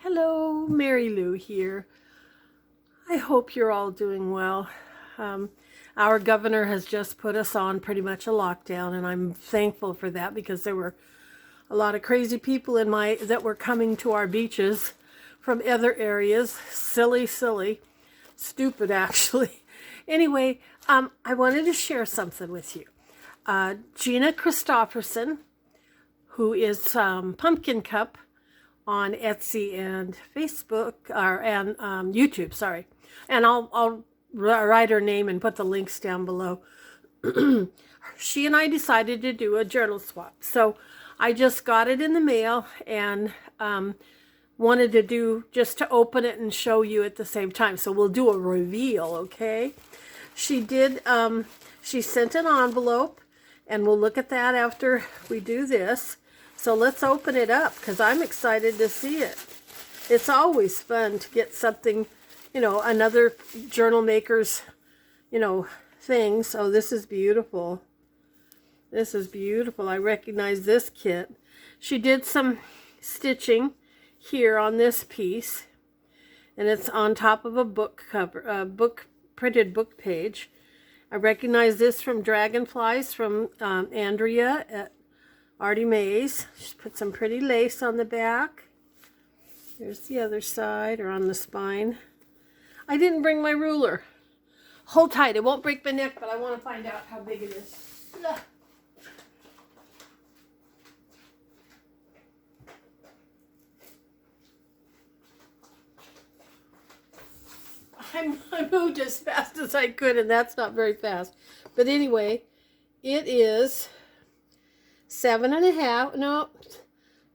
Hello, Mary Lou here. I hope you're all doing well. Our governor has just put us on pretty much a lockdown, and I'm thankful for that because there were a lot of crazy people that were coming to our beaches from other areas. Silly, stupid actually. Anyway, I wanted to share something with you. Gina Christopherson, who is Pumpkin Cup on Etsy and Facebook, and YouTube, sorry. And I'll write her name and put the links down below. She and I decided to do a journal swap. So I just got it in the mail and wanted to open it and show you at the same time. So we'll do a reveal, okay? She sent an envelope, and we'll look at that after we do this. So let's open it up because I'm excited to see it. It's always fun to get something, another journal maker's, thing. So this is beautiful. This is beautiful. I recognize this kit. She did some stitching here on this piece, and it's on top of a book cover, printed book page. I recognize this from Dragonflies from Andrea at Artie Mays. She put some pretty lace on the back. Here's the other side, or on the spine. I didn't bring my ruler. Hold tight, it won't break my neck, but I want to find out how big it is. Ugh. I moved as fast as I could, and that's not very fast. But anyway, it is 7.5, no, a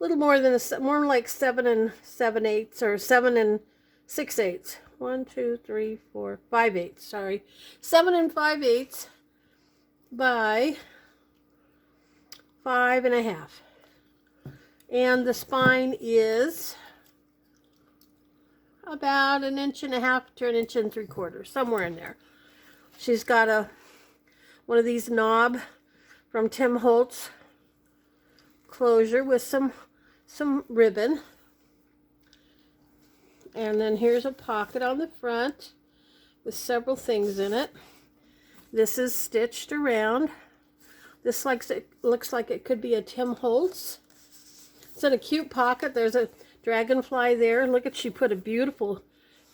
little more than more like 7 7/8, or 7 6/8. 1, 2, 3, 4, 5/8. Sorry, 7 5/8 by 5.5, and the spine is about 1.5 to 1 3/4, somewhere in there. She's got one of these knob from Tim Holtz closure with some ribbon, and then here's a pocket on the front with several things in it. This is stitched around. This looks like it could be a Tim Holtz. It's in a cute pocket. There's a dragonfly there. Look at, she put a beautiful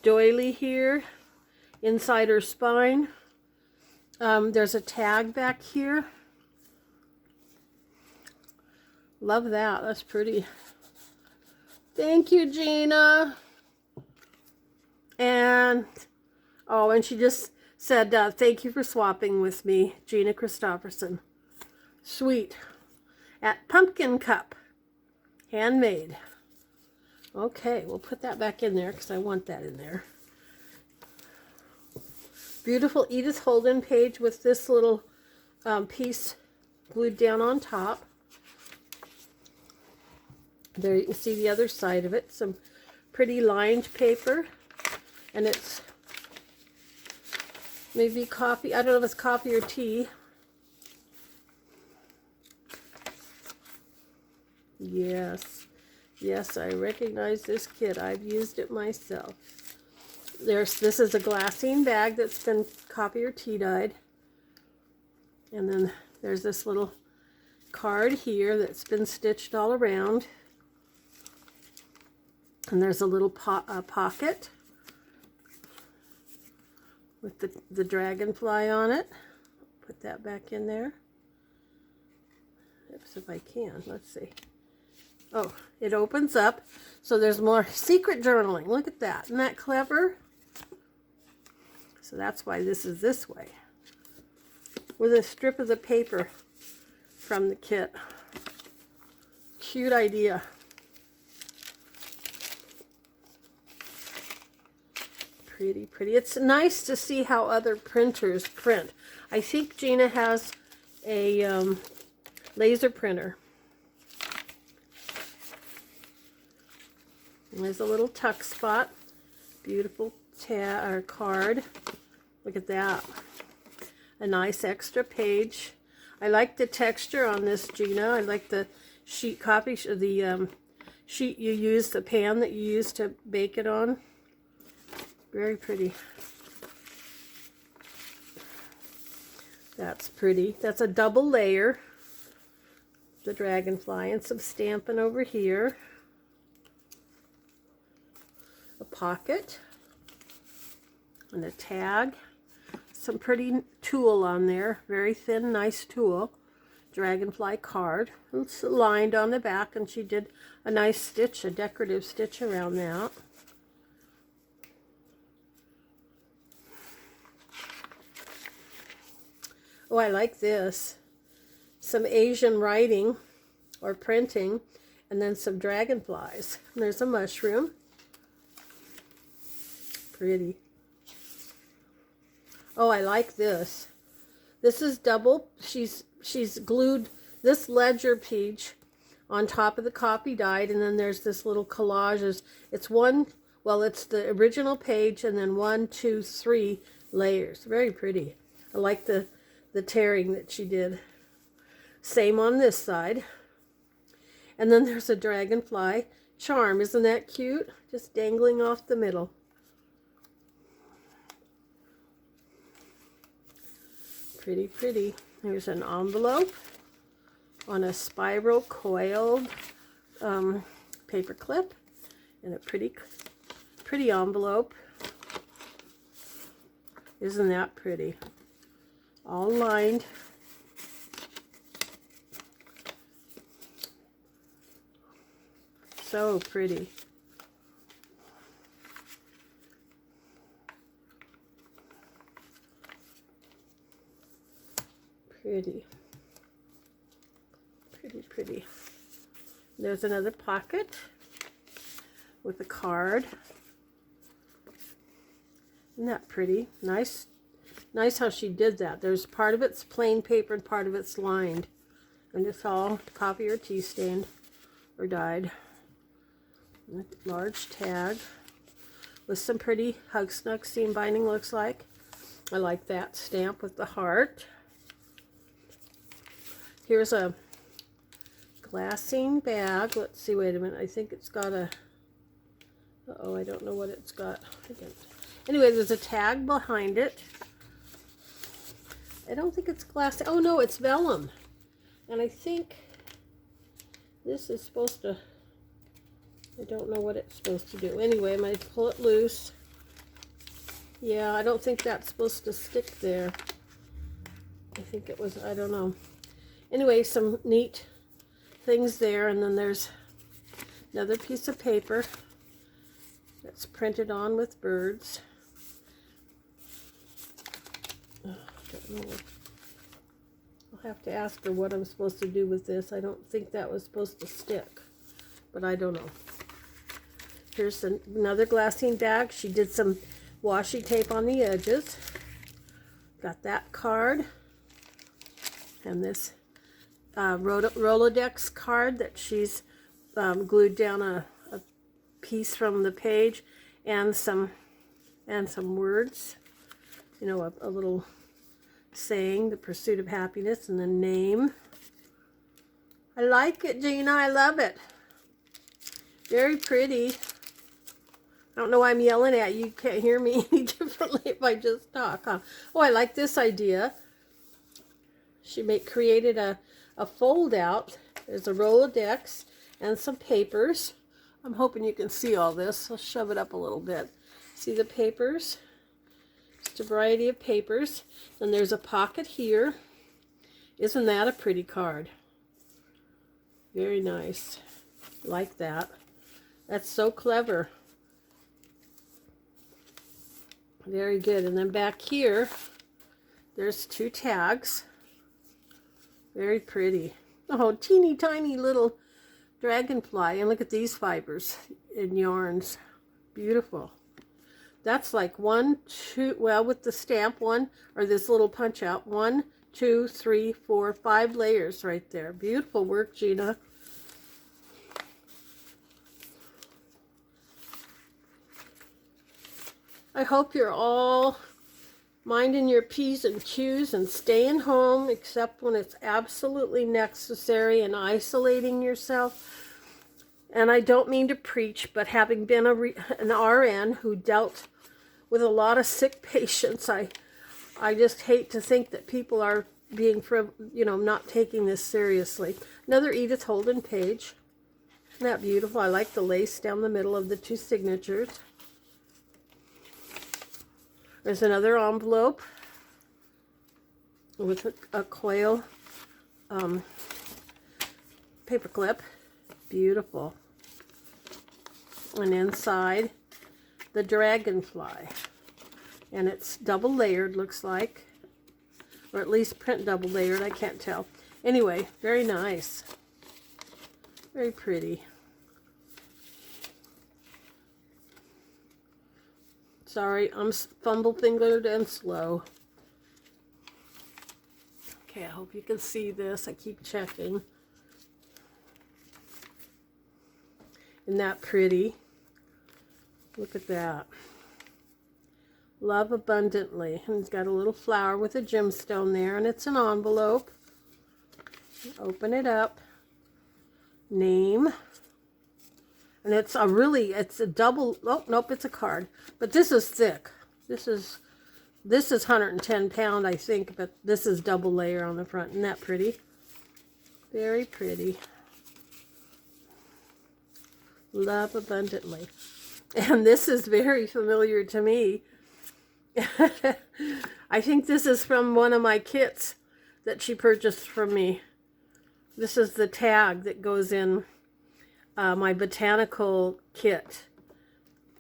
doily here inside her spine. There's a tag back here. Love that. That's pretty. Thank you, Gina. And she just said, thank you for swapping with me, Gina Christopherson. Sweet. At Pumpkin Cup. Handmade. Okay, we'll put that back in there because I want that in there. Beautiful Edith Holden page with this little piece glued down on top. There you can see the other side of it. Some pretty lined paper. And it's maybe coffee. I don't know if it's coffee or tea. Yes. Yes, I recognize this kit. I've used it myself. This is a glassine bag that's been coffee or tea dyed. And then there's this little card here that's been stitched all around. And there's a little pocket with the dragonfly on it. Put that back in there. Oops, if I can. Let's see. Oh, it opens up. So there's more secret journaling. Look at that. Isn't that clever? So that's why this is this way. With a strip of the paper from the kit. Cute idea. Pretty, pretty. It's nice to see how other printers print. I think Gina has a laser printer. And there's a little tuck spot. Beautiful card. Look at that. A nice extra page. I like the texture on this, Gina. I like the sheet sheet you use, the pan that you use to bake it on. Very pretty. That's pretty. That's a double layer. The dragonfly and some stamping over here. A pocket. And a tag. Some pretty tulle on there. Very thin, nice tulle. Dragonfly card. It's lined on the back, and she did a nice stitch, a decorative stitch around that. Oh, I like this. Some Asian writing or printing, and then some dragonflies. And there's a mushroom. Pretty. Oh, I like this. This is double. She's glued this ledger page on top of the copy dyed, and then there's this little collages. It's one, well, it's the original page, and then 1, 2, 3 layers. Very pretty. I like the tearing that she did. Same on this side. And then there's a dragonfly charm. Isn't that cute? Just dangling off the middle. Pretty, pretty. There's an envelope on a spiral coiled paper clip, and a pretty envelope. Isn't that pretty? All lined. So pretty. Pretty. Pretty, pretty. There's another pocket with a card. Isn't that pretty? Nice. Nice how she did that. There's part of it's plain paper and part of it's lined. And it's all copy or tea stained or dyed. A large tag with some pretty hug snug seam binding, looks like. I like that stamp with the heart. Here's a glassine bag. Let's see, wait a minute. I think it's got a... Uh-oh, I don't know what it's got. Anyway, there's a tag behind it. I don't think it's glass. Oh, no, it's vellum. And I think this is supposed to... I don't know what it's supposed to do. Anyway, I'm going to pull it loose. Yeah, I don't think that's supposed to stick there. I think it was, I don't know. Anyway, some neat things there, and then there's another piece of paper that's printed on with birds. Oh, I don't know. I'll have to ask her what I'm supposed to do with this. I don't think that was supposed to stick, but I don't know. Here's another glassine bag. She did some washi tape on the edges. Got that card. And this Rolodex card that she's glued down a piece from the page, and some words, you know, a little saying, the pursuit of happiness, and the name. I like it, Gina. I love it. Very pretty. I don't know why I'm yelling at you. You can't hear me any differently if I just talk, huh? Oh, I like this idea. She created a fold out. There's a Rolodex and some papers. I'm hoping you can see all this. I'll shove it up a little bit. See the papers? Just a variety of papers. And there's a pocket here. Isn't that a pretty card? Very nice. Like that. That's so clever. Very good. And then back here, there's 2 tags. Very pretty. Oh, teeny tiny little dragonfly. And look at these fibers and yarns. Beautiful. That's like 1, 2, well, with the stamp, 1, or this little punch out, 1, 2, 3, 4, 5 layers right there. Beautiful work, Gina. I hope you're all minding your P's and Q's and staying home except when it's absolutely necessary, and isolating yourself. And I don't mean to preach, but having been an RN who dealt with a lot of sick patients, I just hate to think that people are being, not taking this seriously. Another Edith Holden page. Isn't that beautiful? I like the lace down the middle of the two signatures. There's another envelope with a coil paper clip. Beautiful. And inside, the dragonfly. And it's double layered, looks like. Or at least print double layered, I can't tell. Anyway, very nice. Very pretty. Sorry, I'm fumble-fingered and slow. Okay, I hope you can see this. I keep checking. Isn't that pretty? Look at that. Love abundantly. And it's got a little flower with a gemstone there, and it's an envelope. Open it up. Name. And it's a double, oh, nope, it's a card. But this is thick. This is 110 pound, I think, but this is double layer on the front. Isn't that pretty? Very pretty. Love abundantly. And this is very familiar to me. I think this is from one of my kits that she purchased from me. This is the tag that goes in my botanical kit.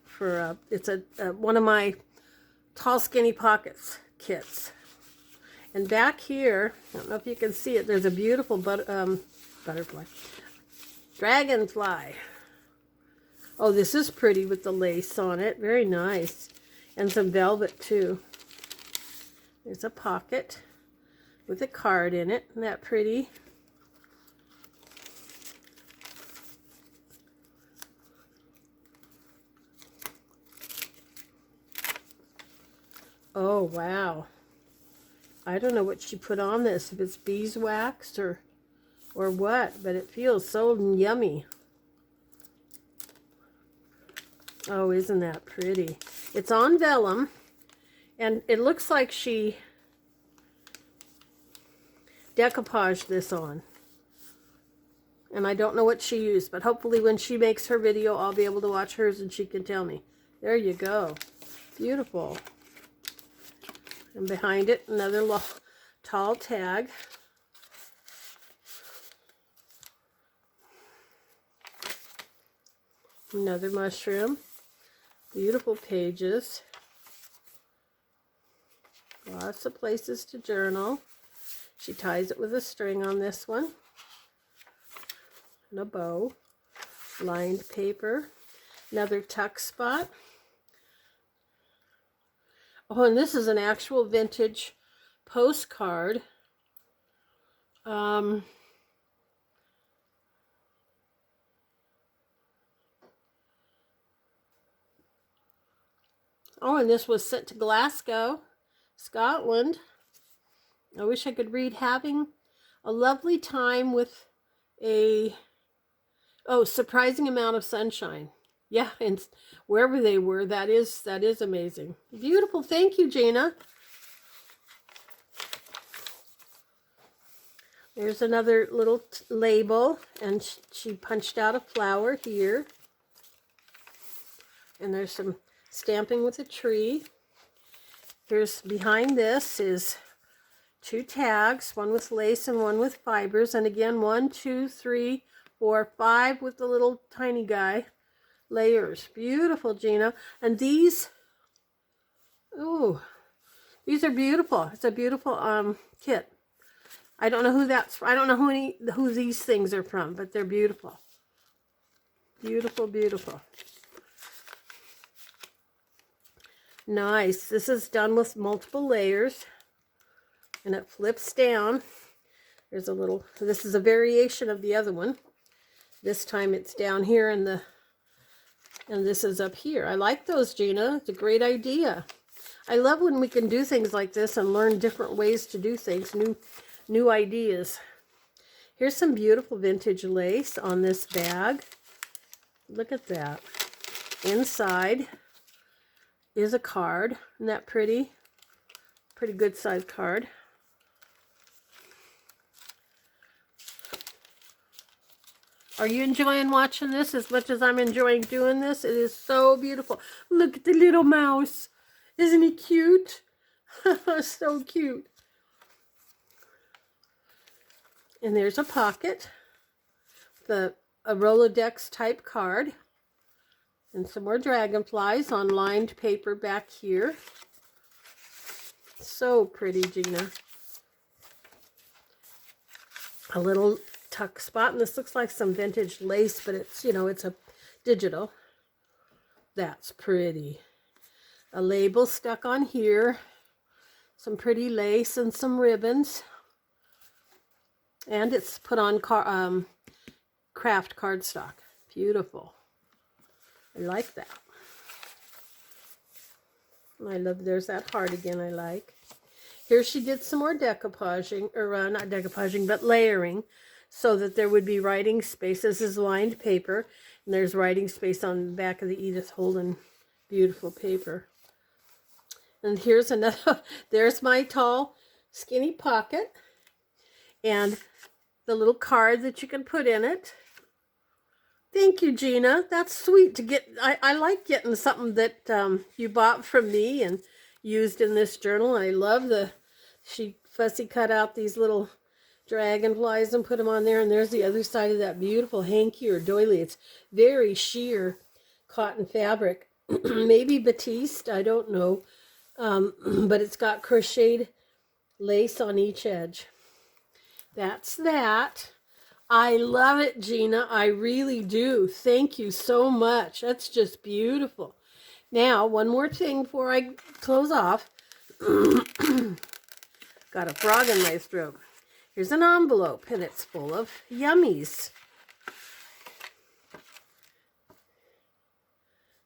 For it's one of my Tall Skinny Pockets kits. And back here, I don't know if you can see it, there's a beautiful butterfly. Dragonfly. Oh, this is pretty with the lace on it. Very nice. And some velvet too. There's a pocket with a card in it. Isn't that pretty? Oh, wow. I don't know what she put on this, if it's beeswax or what, but it feels so yummy. Oh, isn't that pretty? It's on vellum, and it looks like she decoupaged this on. And I don't know what she used, but hopefully when she makes her video, I'll be able to watch hers and she can tell me. There you go. Beautiful. And behind it, another tall tag. Another mushroom. Beautiful pages. Lots of places to journal. She ties it with a string on this one. And a bow. Lined paper. Another tuck spot. Oh, and this is an actual vintage postcard. Oh, and this was sent to Glasgow, Scotland. I wish I could read. Having a lovely time with a, surprising amount of sunshine. Yeah, and wherever they were, that is amazing. Beautiful. Thank you, Gina. There's another little label, and she punched out a flower here. And there's some stamping with a tree. Here's behind this is 2 tags, one with lace and one with fibers. And again, 1, 2, 3, 4, 5 with the little tiny guy. Layers. Beautiful, Gina. And these, oh, these are beautiful. It's a beautiful kit. I don't know who that's from. I don't know who these things are from, but they're beautiful. Beautiful, beautiful. Nice. This is done with multiple layers, and it flips down. There's a little, this is a variation of the other one. This time it's down here and this is up here. I like those, Gina. It's a great idea. I love when we can do things like this and learn different ways to do things, new ideas. Here's some beautiful vintage lace on this bag. Look at that. Inside is a card. Isn't that pretty? Pretty good size card. Are you enjoying watching this as much as I'm enjoying doing this? It is so beautiful. Look at the little mouse. Isn't he cute? So cute. And there's a pocket. A Rolodex type card. And some more dragonflies on lined paper back here. So pretty, Gina. A little tuck spot, and this looks like some vintage lace, but it's, you know, it's a digital. That's pretty. A label stuck on here. Some pretty lace and some ribbons. And it's put on craft cardstock. Beautiful. I like that. I love, there's that heart again I like. Here she did some more decoupaging, or not decoupaging, but layering, so that there would be writing space. This is lined paper, and there's writing space on the back of the Edith Holden beautiful paper. And here's another, there's my tall, skinny pocket, and the little card that you can put in it. Thank you, Gina. That's sweet to get. I like getting something that you bought from me and used in this journal. I love she fussy cut out these little dragonflies and put them on there. And there's the other side of that beautiful hanky or doily. It's very sheer cotton fabric. Maybe batiste, I don't know. But it's got crocheted lace on each edge. That's that. I love it, Gina. I really do. Thank you so much. That's just beautiful. Now, one more thing before I close off. Got a frog in my throat. Here's an envelope, and it's full of yummies.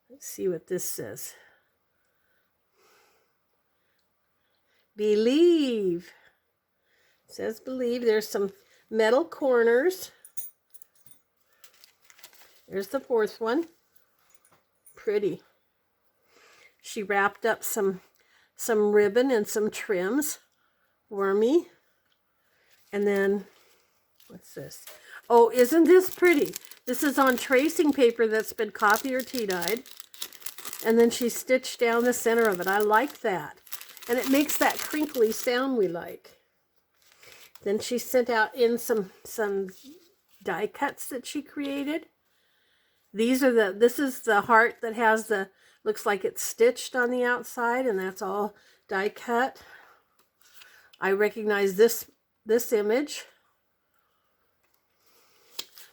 Let's see what this says. Believe. It says believe. There's some metal corners. There's the fourth one. Pretty. She wrapped up some ribbon and some trims for me. And then, what's this? Oh, isn't this pretty? This is on tracing paper that's been coffee or tea dyed. And then she stitched down the center of it. I like that. And it makes that crinkly sound we like. Then she sent out in some die cuts that she created. This is the heart that has looks like it's stitched on the outside, and that's all die cut. I recognize this image.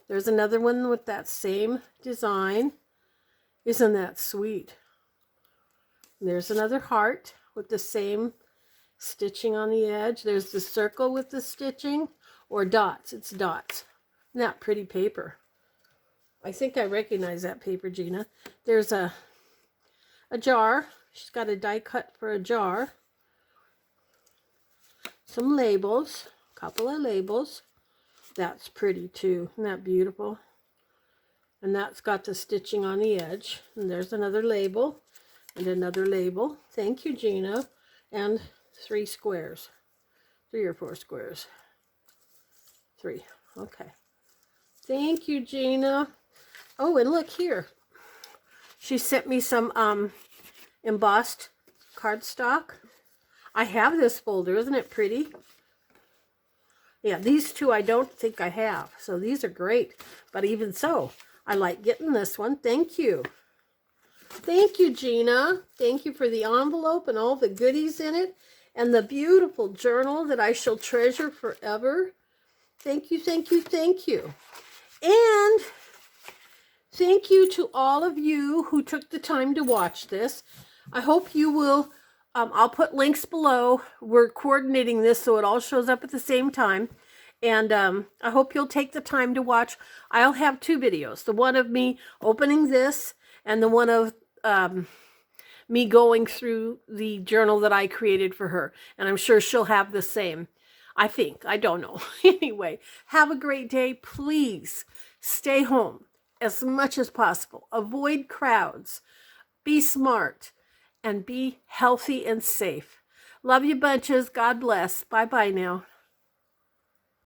There's another one with that same design. Isn't that sweet? And there's another heart with the same stitching on the edge. There's the circle with the stitching, or dots. It's dots. Isn't that pretty paper? I think I recognize that paper, Gina. There's a jar. She's got a die cut for a jar. Some labels, a couple of labels. That's pretty too. Isn't that beautiful? And that's got the stitching on the edge. And there's another label and another label. Thank you, Gina. And 3 squares. 3 or 4 squares. 3. Okay. Thank you, Gina. Oh, and look here. She sent me some embossed cardstock. I have this folder. Isn't it pretty? Yeah, these two I don't think I have. So these are great. But even so, I like getting this one. Thank you. Thank you, Gina. Thank you for the envelope and all the goodies in it. And the beautiful journal that I shall treasure forever. Thank you, thank you, thank you. And thank you to all of you who took the time to watch this. I hope you will, I'll put links below. We're coordinating this so it all shows up at the same time. And I hope you'll take the time to watch. I'll have 2 videos. The one of me opening this and the one of me going through the journal that I created for her. And I'm sure she'll have the same. I think. I don't know. Anyway, have a great day. Please stay home. as much as possible. Avoid crowds. Be smart and be healthy and safe. Love you bunches. God bless. Bye-bye now.